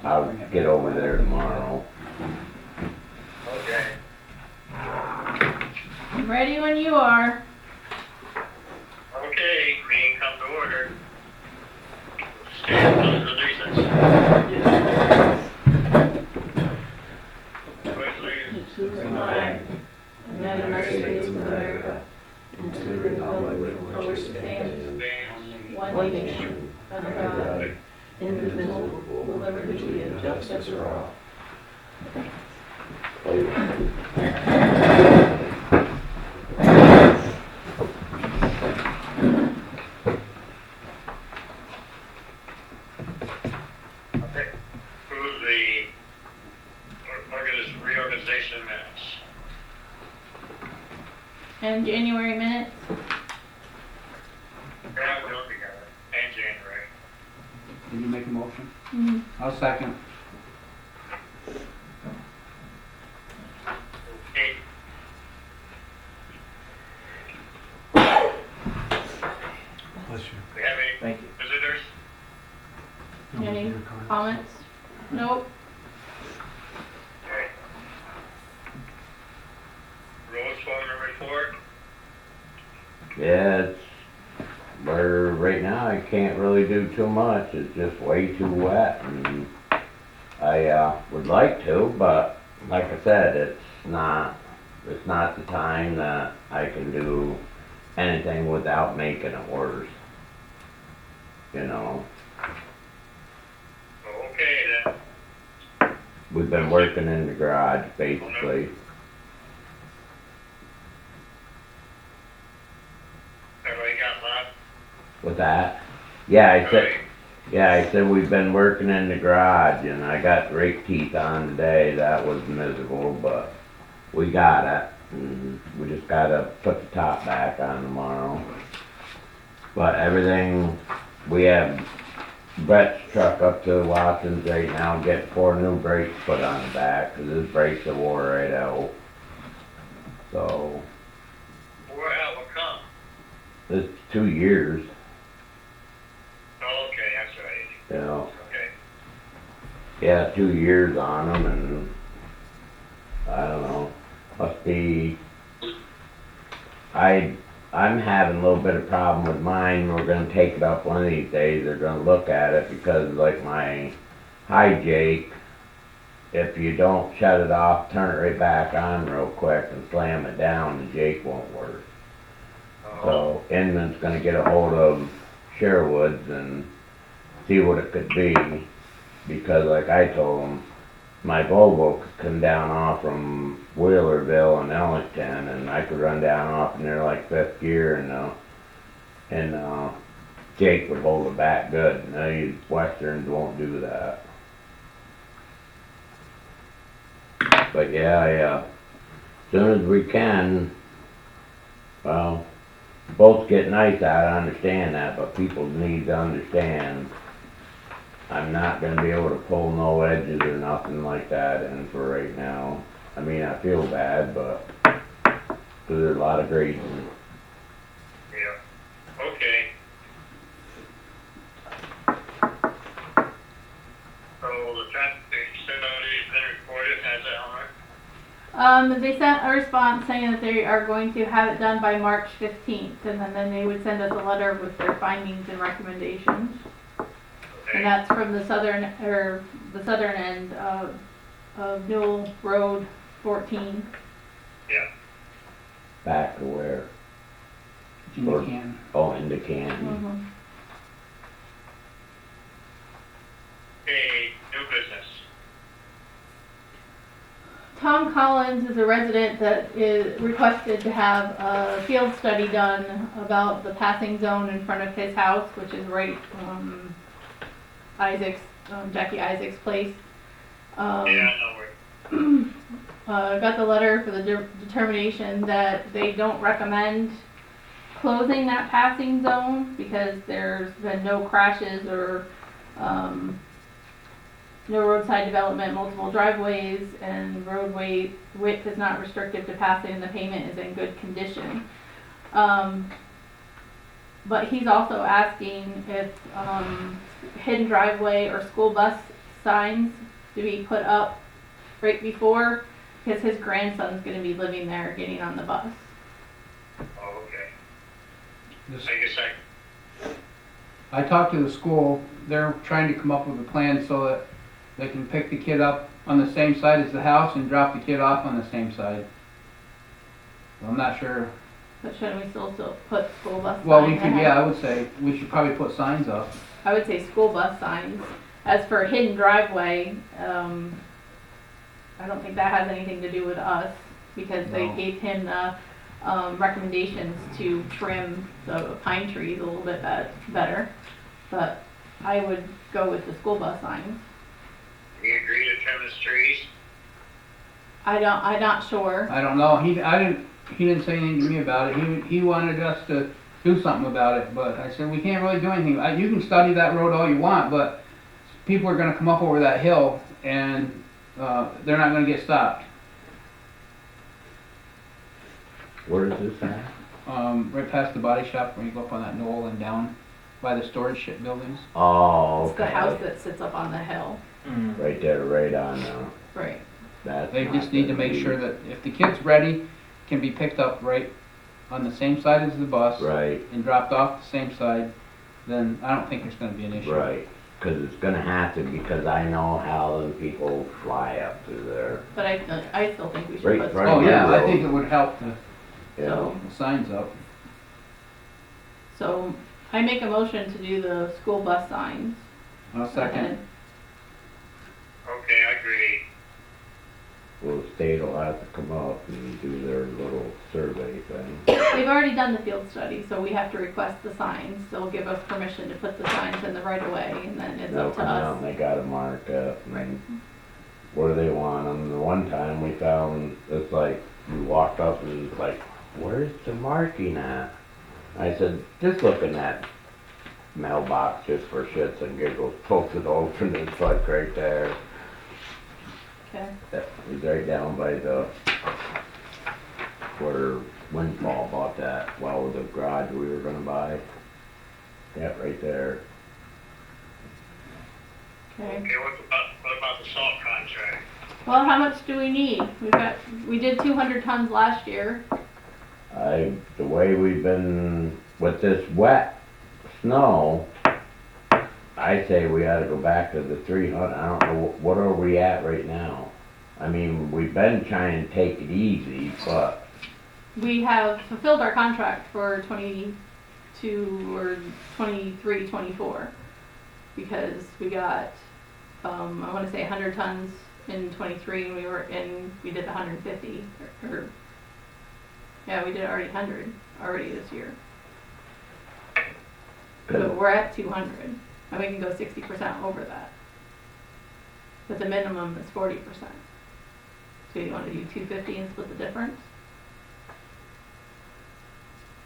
I'll get over there tomorrow. Okay. I'm ready when you are. Okay, meeting come to order. Stand for the recess. To the flag of the United States of America, and to the republic for which it stands, one nation, under God, indivisible, with liberty and justice for all. Okay. Approve the reorganization minutes. And January minutes. Yeah, we'll be together. And January. Did you make a motion? Mm-hmm. I'll second. Okay. Bless you. We have any Thank you. visitors? Any comments? Nope. Okay. Road foreman report. Yeah, right now I can't really do too much, it's just way too wet, and I, would like to, but like I said, it's not the time that I can do anything without making it worse. You know, Okay then. we've been working in the garage, basically. Everybody got that? With that, I said we've been working in the garage, and I got rake teeth on today. That was miserable, but we got it. And we just gotta put the top back on tomorrow. But everything, we have Brett's truck up to Watson's right now, get 4 new brakes put on the back, 'cause his brakes are wore right out. So, What come? it's 2 years, Oh, okay, that's right. you know. Okay. Yeah, 2 years on them, and I don't know, must be, I'm having a little bit of problem with mine. We're gonna take it up one of these days, they're gonna look at it, because like my high Jake, if you don't shut it off, turn it right back on real quick and slam it down, the Jake won't work. So Inman's gonna get a hold of Sherwood's and see what it could be, because like I told him, my Volvo could come down off from Wheelerville and Ellington, and I could run down off in there like 5th gear, and Jake would hold it back good. Now these Westerns won't do that. But yeah, as soon as we can, well, boats get nice out, I understand that, but people need to understand I'm not gonna be able to pull no edges or nothing like that in for right now. I mean, I feel bad, but, 'cause there's a lot of grading. Yeah. Okay. So the traffic study has been reported, has that on there? They sent a response saying that they are going to have it done by March 15th, and then they would send us a letter with their findings and recommendations. And Okay. that's from the southern end of Newell Road 14. Yeah. Back to where? Jimmy can. Oh, into Canton. Mm-hmm. Okay, new business. Tom Collins is a resident that is requested to have a field study done about the passing zone in front of his house, which is right, Jackie Isaac's place. Yeah, I know where. Got the letter for the determination that they don't recommend closing that passing zone because there's been no crashes or, no roadside development, multiple driveways, and roadway width is not restrictive to passing, and the pavement is in good condition. But he's also asking if hidden driveway or school bus signs to be put up right before, because his grandson's gonna be living there, getting on the bus. Oh, okay. This- I guess I talked to the school, they're trying to come up with a plan so that they can pick the kid up on the same side as the house and drop the kid off on the same side. So I'm not sure, But shouldn't we still put school bus signs? well, we could, ahead? yeah, I would say, we should probably put signs up. I would say school bus signs. As for hidden driveway, I don't think that has anything to do with us, because they No. gave him the, recommendations to trim the pine trees a little bit better. But I would go with the school bus signs. we agree to trim the trees. I'm not sure. I don't know, he didn't say anything to me about it, he wanted us to do something about it, but I said, we can't really do anything. You can study that road all you want, but people are gonna come up over that hill and, they're not gonna get stopped. Where is this at? Right past the body shop, when you go up on that knoll and down by the storage ship buildings. Oh, It's the okay. house that sits up on the hill. Right there, right on, Right. that's. They not just need to gonna make be- sure that if the kid's ready, can be picked up right on the same side as the bus Right, and dropped off the same side, then I don't think there's gonna be an issue. right, cause it's gonna have to, because I know how them people fly up through there, But I still think we should Right, put. right. Oh, yeah, I Road. think it would help to you know? put the signs up. So I make a motion to do the school bus signs. I'll second. And Okay, I agree. Well, the state will have to come up and do their little survey thing. They've already done the field study, so we have to request the signs. They'll give us permission to put the signs in the right of way, and then it's They'll up to come out us. and they gotta mark up and where they want them. The one time we found, it's like, we walked up and it's like, where's the marking at? I said, just look in that mailbox just for shits and giggles, poked it open, it's like right there. Okay. That was right down by the, where Windfall bought that, well, the garage we were gonna buy. Yeah, right there. Okay. Okay, what about the salt contract? Well, how much do we need? We did 200 tons last year. The way we've been with this wet snow, I say we ought to go back to the 300. I don't know, what are we at right now? I mean, we've been trying to take it easy, but We have fulfilled our contract for 22 or 23, 24. Because we got, I wanna say 100 tons in 23, and we did 150, yeah, we did already 100 already this year. So good. we're at 200, and we can go 60% over that. But the minimum is 40%. So you wanna do 250 and split the difference?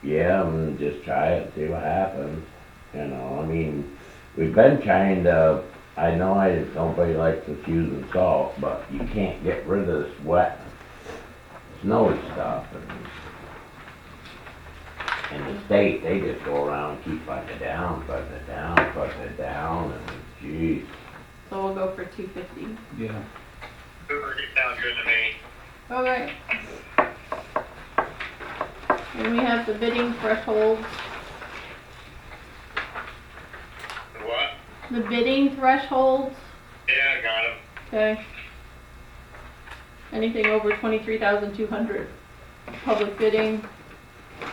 Yeah, I'm just try it, see what happens. You know, I mean, we've been trying to, I know nobody likes this using salt, but you can't get rid of this wet, snowy stuff. And the state, they just go around and keep putting it down, putting it down, putting it down, and geez. So we'll go for 250. Yeah. Hoover, get down good to me. Okay. And we have the bidding threshold. The what? The bidding thresholds, Yeah, I got him. okay. Anything over 23,200. Public bidding,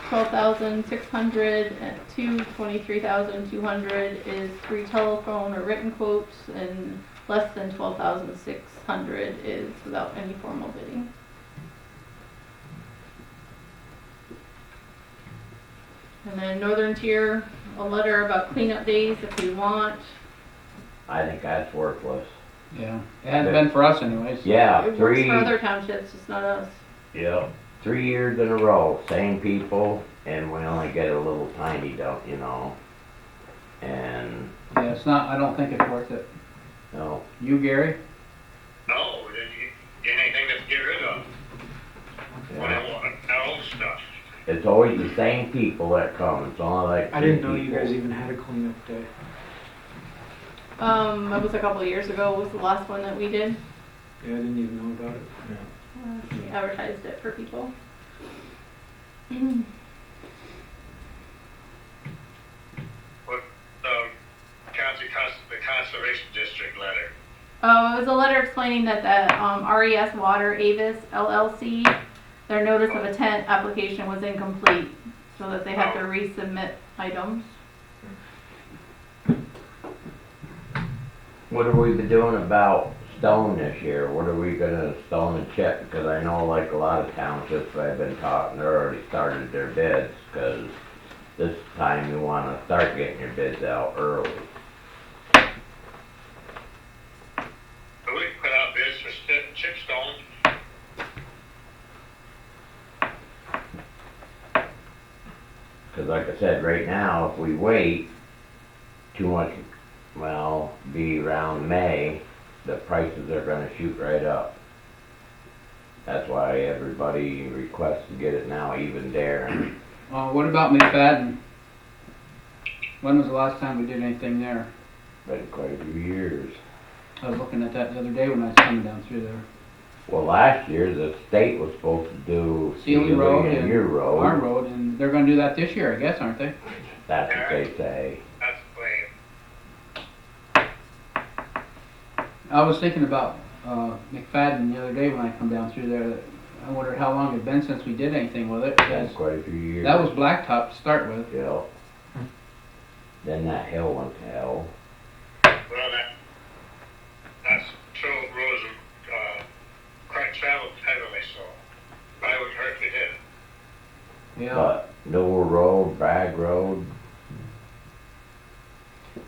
12,600 at 23,200 is 3 telephone or written quotes, and less than 12,600 is without any formal bidding. And then Northern Tier, a letter about cleanup days if we want. I think that's worthless. Yeah. It hasn't been for us anyways. Yeah, It works three, for other townships, it's not us. yeah, 3 years in a row, same people, and we only get a little tiny dump, you know. And, Yeah, it's not, I don't think it's worth it. no, You, Gary? No, anything to get rid of. What I yeah. want, our old stuff. It's always the same people that come, it's only like I two didn't know you people. guys even had a cleanup day. It was a couple of years ago, was the last one that we did. Yeah, I didn't even know about it. We advertised it for people. What, the conservation district letter? Oh, it was a letter explaining that the RES Water Avis LLC, their notice of intent application was incomplete, so that they have to resubmit items. What are we doing about stone this year? What are we gonna stone and chip? Because I know like a lot of townships I've been talking, they're already started their bids, because this time you wanna start getting your bids out early. But we can put out bids for chipstone. Because like I said, right now, if we wait too much, well, be around May, the prices are gonna shoot right up. That's why everybody requests to get it now, even Darren. What about McFadden? When was the last time we did anything there? Been quite a few years. I was looking at that the other day when I was coming down through there. Well, last year, the state was supposed to do Sealy Road and your Our road. road, and they're gonna do that this year, I guess, aren't they? That's what they say. That's the plan. I was thinking about McFadden the other day when I come down through there. I wondered how long it'd been since we did anything with it. Been Because quite a few years. that was blacktop to start with. Yeah. Then that hill went to hell. Well, that's Trail Roads, quite traveled heavily, so I would hurt to hit. Yeah. But Newell Road, Bragg Road,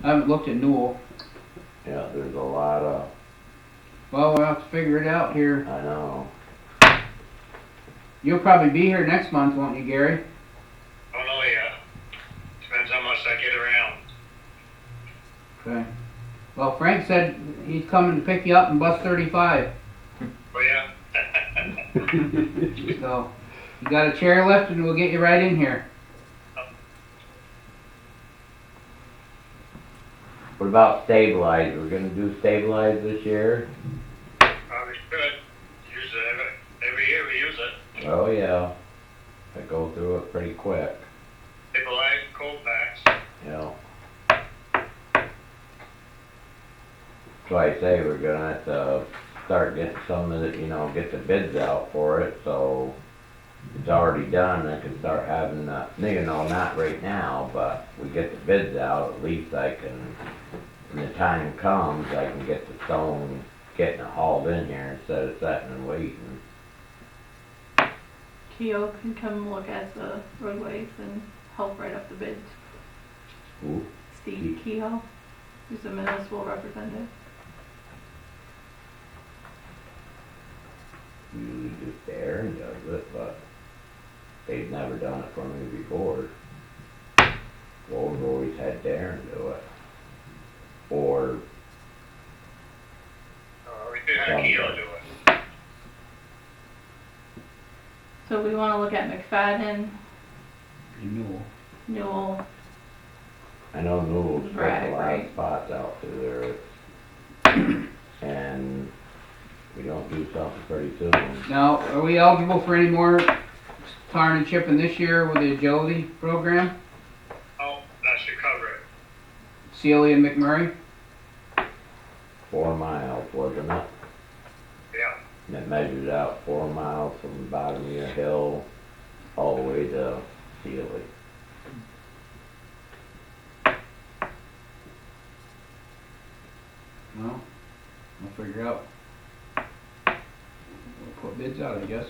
I haven't looked at Newell. yeah, there's a lot of, Well, we'll have to figure it out here. I know. You'll probably be here next month, won't you, Gary? Don't know yet. Depends how much I get around. Okay. Well, Frank said he's coming to pick you up in bus 35. But yeah. So, you got a chairlift and we'll get you right in here. What about stabilize? We're gonna do stabilize this year? Probably should. Use it every year we use it. Oh, yeah. I go through it pretty quick, People like cold packs. you know. So I say we're gonna have to start getting some of the, get the bids out for it, so it's already done, I can start having the, not right now, but we get the bids out, at least I can, when the time comes, I can get the stone, getting it hauled in here instead of sitting and waiting. Keo can come look at the roadways and help write up the bids. Who? Steve Kehoe, who's the municipal representative. Usually just Darren does it, but they've never done it for me before. Well, we've always had Darren do it. Or We did have Keo do it. So we wanna look at McFadden, Newell. Newell, I know Newell's got Bragg, a lot right. of spots out through there. And we don't do something pretty soon. Now, are we eligible for any more tarring and chipping this year with the agility program? Oh, that should cover it. Sealy and McMurray? 4 miles, wasn't it? Yeah. And it measures out 4 miles from the bottom of your hill all the way to Sealy. Well, we'll figure out. We'll put bids out, I guess.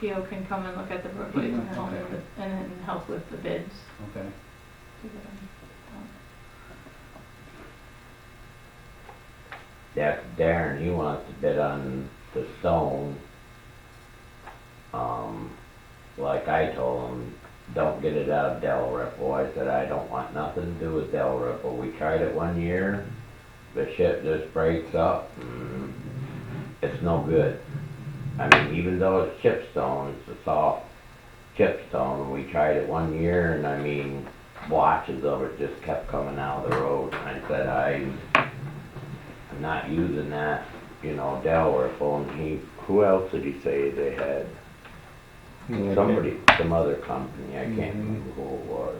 Keo can come and look at the roadways and help with and help with the bids. Okay. to get them done. That's Darren, he wants to bid on the stone. Like I told him, don't get it out of Del Ripple. I said, I don't want nothing to do with Del Ripple. We tried it one year, the shit just breaks up, and it's no good. I mean, even though it's chipstone, it's a soft chipstone, we tried it one year, and I mean, blotches of it just kept coming out of the road. And I said, I'm not using that, you know, Dell rifle. And who else did he say they had? Somebody, some other company, I can't remember who it was.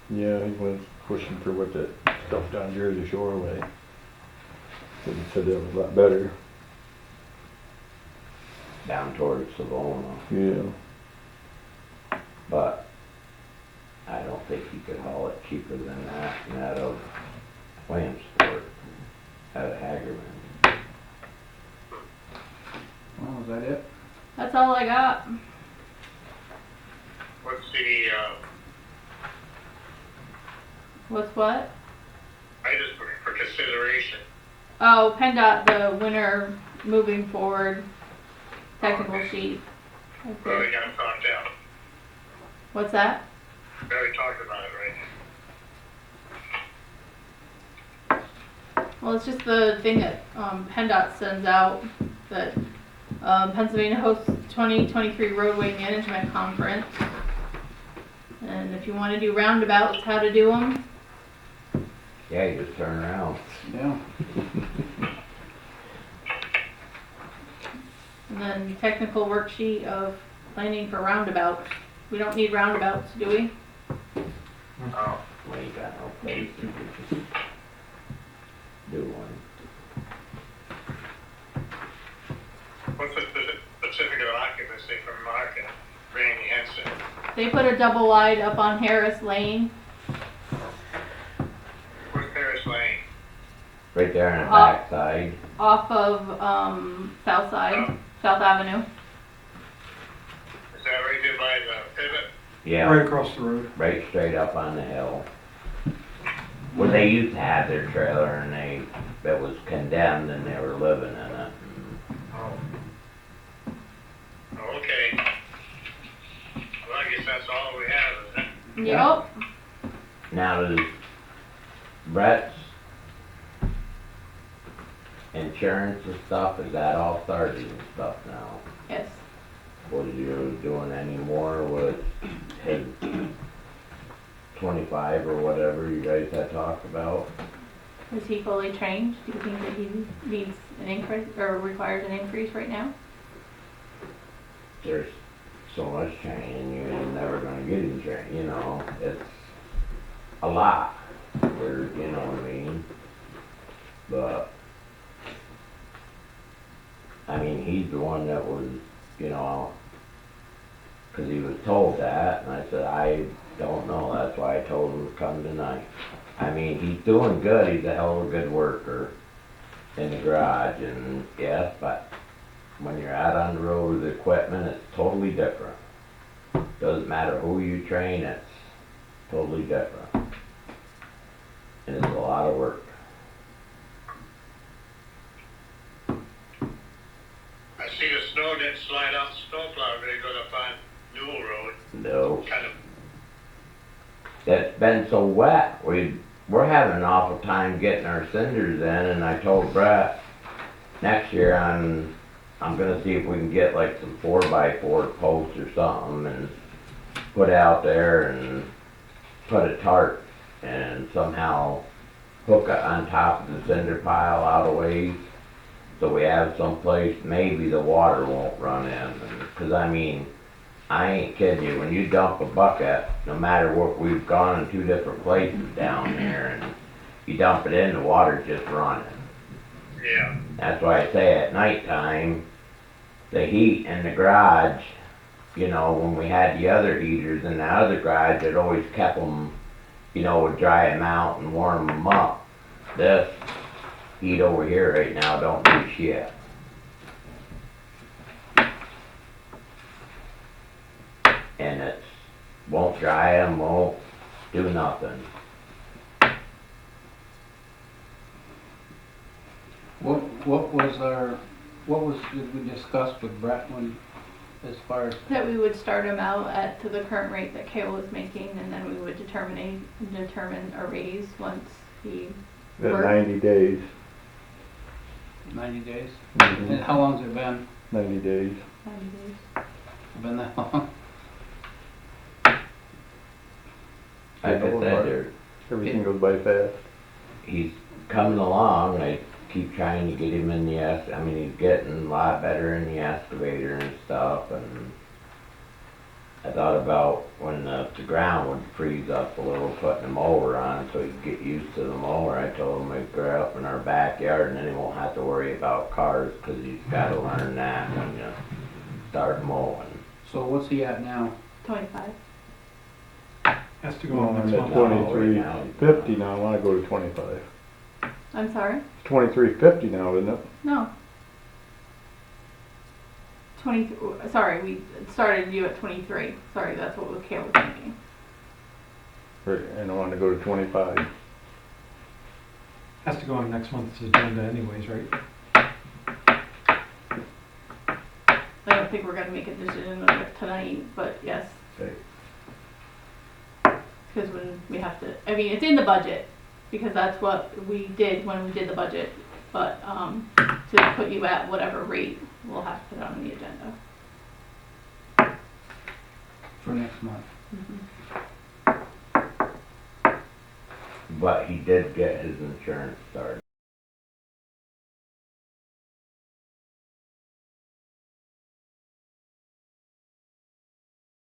Yeah, he was pushing for what that stuff down Jersey Shore way. He said that was a lot better. Down towards Savona. Yeah. But I don't think you could haul it cheaper than that, and out of Williamsport, out of Hagerman. Well, is that it? That's all I got. What's the, What's what? items for consideration? Oh, PennDOT, the winter moving forward technical sheet. Right We there. already got it talked out. What's that? We already talked about it, right? Well, it's just the thing that PennDOT sends out that Pennsylvania hosts 2023 Roadway Management Conference. And if you want to do roundabouts, how to do them. Yeah, you just turn around. Yeah. And then technical worksheet of planning for roundabouts. We don't need roundabouts, do we? Oh, We ain't got no place to do one. what's the certificate of occupancy from Mark and Randy Henson? They put a double wide up on Harris Lane. Where's Paris Lane? Right there on the Uh, backside. Off of South Side, South Avenue. Is that right there by the pivot? Yeah, Right across the road. right straight up on the hill. Where they used to have their trailer and it was condemned and they were living in it. Oh. Oh, okay. Well, I guess that's all we have, isn't it? Yep. Now does Brett's insurance and stuff, is that all started and stuff now? Yes. Was you doing any more with his 25 or whatever you guys had talked about? Is he fully trained? Do you think that he needs an increase or requires an increase right now? There's so much training, you're never gonna get him trained, you know, it's a lot, for, you know what I mean? But, I mean, he's the one that was, you know, 'cause he was told that, and I said, I don't know, that's why I told him to come tonight. I mean, he's doing good, he's a hell of a good worker in the garage, and yes, but when you're out on the road with equipment, it's totally different. Doesn't matter who you train, it's totally different. And it's a lot of work. I see the snow didn't slide out the snowplow, they go up on Newell Road, No, kind of, it's been so wet, we're having an awful time getting our cinders in, and I told Brett, next year I'm gonna see if we can get like some 4x4 posts or something and put out there and put a tarp and somehow hook it on top of the cinder pile out of ways, so we have someplace maybe the water won't run in. Cause I mean, I ain't kidding you, when you dump a bucket, no matter what, we've gone in 2 different places down there, and you dump it in, the water's just running. yeah. That's why I say at nighttime, the heat in the garage, you know, when we had the other heaters in the other garage, it always kept them, you know, would dry them out and warm them up. This heat over here right now don't do shit. And it won't dry them, won't do nothing. Did we discuss with Brett when, as far as, That we would start him out to the current rate that Kale was making, and then we would determine a raise once he At worked. 90 days. 90 days? Mhm. And how long's it been? 90 days. 90 days. Been that long? like I know said, about it. there, Everything goes by fast. he's coming along. I keep trying to get him in the I mean, he's getting a lot better in the excavator and stuff. And I thought about when the ground would freeze up a little, putting a mower on so he could get used to the mower. I told him we'd go out in our backyard and then he won't have to worry about cars because he's got to learn that when you start mowing. So what's he at now? 25. Has to go Well, on I'm next at month. 23.50 now, I wanna go to 25. I'm sorry? It's 23.50 now, isn't it? No. 20, sorry, we started you at 23. Sorry, that's what Kale was thinking. Right, and I wanna go to 25. Has to go on next month's agenda anyways, right? I don't think we're gonna make a decision on it tonight, but yes. Okay. Because when we have to, I mean, it's in the budget, because that's what we did when we did the budget. But, to put you at whatever rate, we'll have to put it on the agenda. For next month. But he did get his insurance started.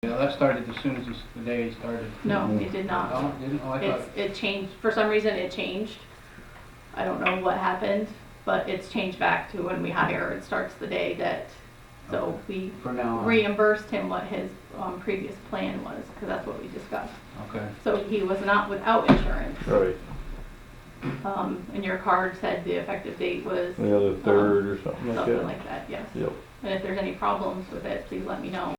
Yeah, that started as soon as the day he started. No, it did not. Oh, it didn't? Oh, I thought, It changed, for some reason it changed. I don't know what happened, but it's changed back to when we hire, it starts the day that, so we for now on. reimbursed him what his previous plan was, because that's what we discussed. Okay. So he was not without insurance. Right, And your card said the effective date was the other third or something like something that. like that, yes. Yep. And if there's any problems with it, please let me know.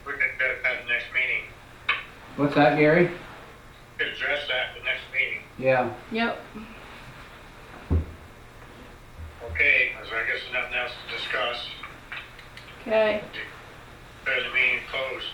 We can get it at the next meeting. What's that, Gary? Could address that at the next meeting. Yeah. Yep. Okay, so I guess nothing else to discuss. Okay. There's the meeting closed.